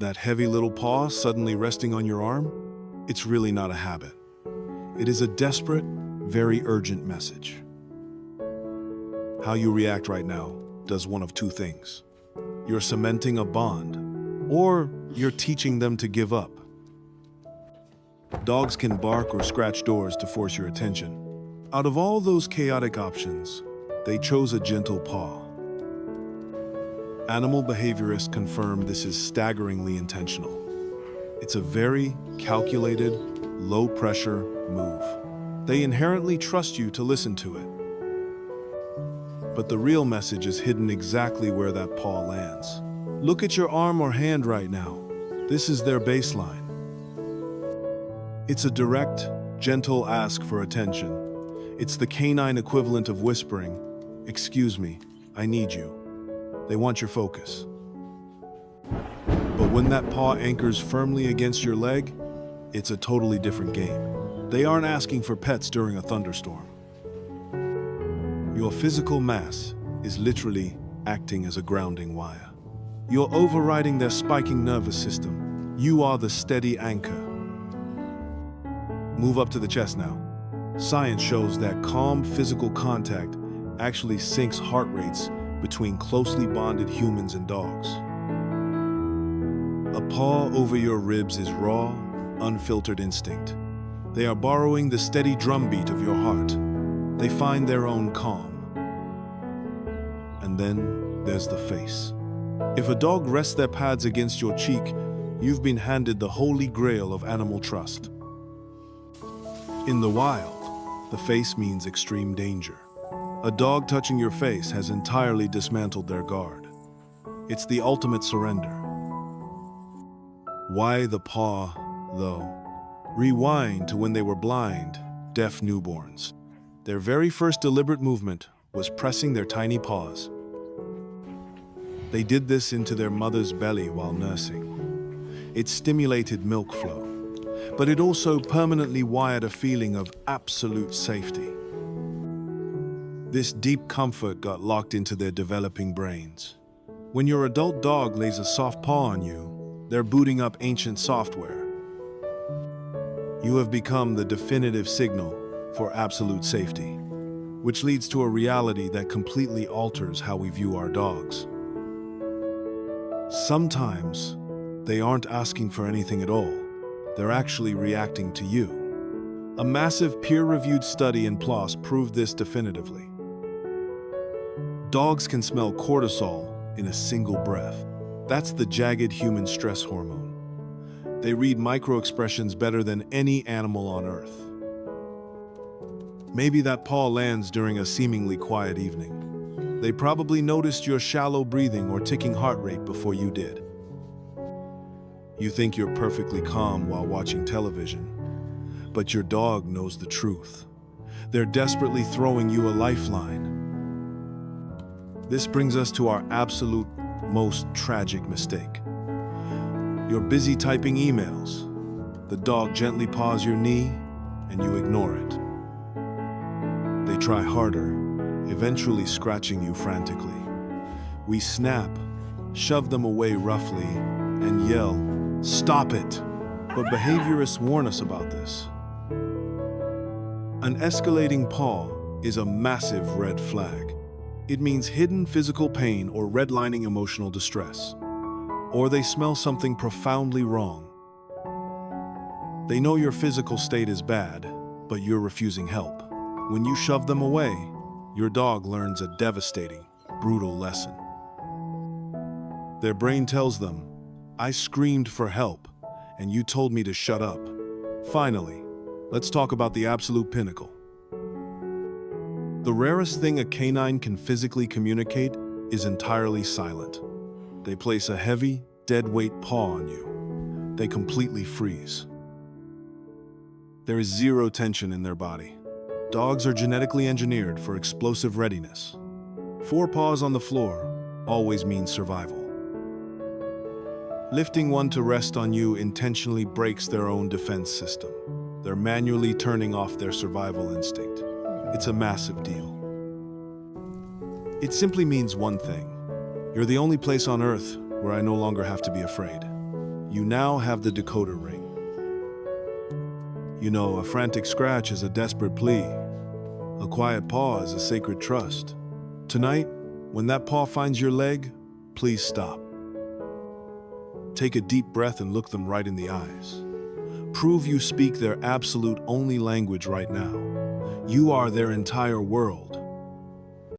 That heavy little paw suddenly resting on your arm? It's really not a habit. It is a desperate, very urgent message. How you react right now does one of two things. You're cementing a bond, or you're teaching them to give up. Dogs can bark or scratch doors to force your attention. Out of all those chaotic options, they chose a gentle paw. Animal behaviorists confirm this is staggeringly intentional. It's a very calculated, low-pressure move. They inherently trust you to listen to it. But the real message is hidden exactly where that paw lands. Look at your arm or hand right now. This is their baseline. It's a direct, gentle ask for attention. It's the canine equivalent of whispering, "Excuse me, I need you." They want your focus. But when that paw anchors firmly against your leg, it's a totally different game. They aren't asking for pets during a thunderstorm. Your physical mass is literally acting as a grounding wire. You're overriding their spiking nervous system. You are the steady anchor. Move up to the chest now. Science shows that calm physical contact actually syncs heart rates between closely bonded humans and dogs. A paw over your ribs is raw, unfiltered instinct. They are borrowing the steady drumbeat of your heart. They find their own calm. And then there's the face. If a dog rests their pads against your cheek, you've been handed the holy grail of animal trust. In the wild, the face means extreme danger. A dog touching your face has entirely dismantled their guard. It's the ultimate surrender. Why the paw, though? Rewind to when they were blind, deaf newborns. Their very first deliberate movement was pressing their tiny paws. They did this into their mother's belly while nursing. It stimulated milk flow, but it also permanently wired a feeling of absolute safety. This deep comfort got locked into their developing brains. When your adult dog lays a soft paw on you, they're booting up ancient software. You have become the definitive signal for absolute safety, which leads to a reality that completely alters how we view our dogs. Sometimes, they aren't asking for anything at all. They're actually reacting to you. A massive peer-reviewed study in PLOS proved this definitively. Dogs can smell cortisol in a single breath. That's the jagged human stress hormone. They read micro-expressions better than any animal on Earth. Maybe that paw lands during a seemingly quiet evening. They probably noticed your shallow breathing or ticking heart rate before you did. You think you're perfectly calm while watching television, but your dog knows the truth. They're desperately throwing you a lifeline. This brings us to our absolute most tragic mistake. You're busy typing emails. The dog gently paws your knee, and you ignore it. They try harder, eventually scratching you frantically. We snap, shove them away roughly, and yell, "Stop it!" But behaviorists warn us about this. An escalating paw is a massive red flag. It means hidden physical pain or redlining emotional distress. Or they smell something profoundly wrong. They know your physical state is bad, but you're refusing help. When you shove them away, your dog learns a devastating, brutal lesson. Their brain tells them, "I screamed for help, and you told me to shut up." Finally, let's talk about the absolute pinnacle. The rarest thing a canine can physically communicate is entirely silent. They place a heavy, dead-weight paw on you. They completely freeze. There is zero tension in their body. Dogs are genetically engineered for explosive readiness. 4 paws on the floor always means survival. Lifting one to rest on you intentionally breaks their own defense system. They're manually turning off their survival instinct. It's a massive deal. It simply means one thing. You're the only place on Earth where I no longer have to be afraid. You now have the decoder ring. You know, a frantic scratch is a desperate plea. A quiet paw is a sacred trust. Tonight, when that paw finds your leg, please stop. Take a deep breath and look them right in the eyes. Prove you speak their absolute only language right now. You are their entire world.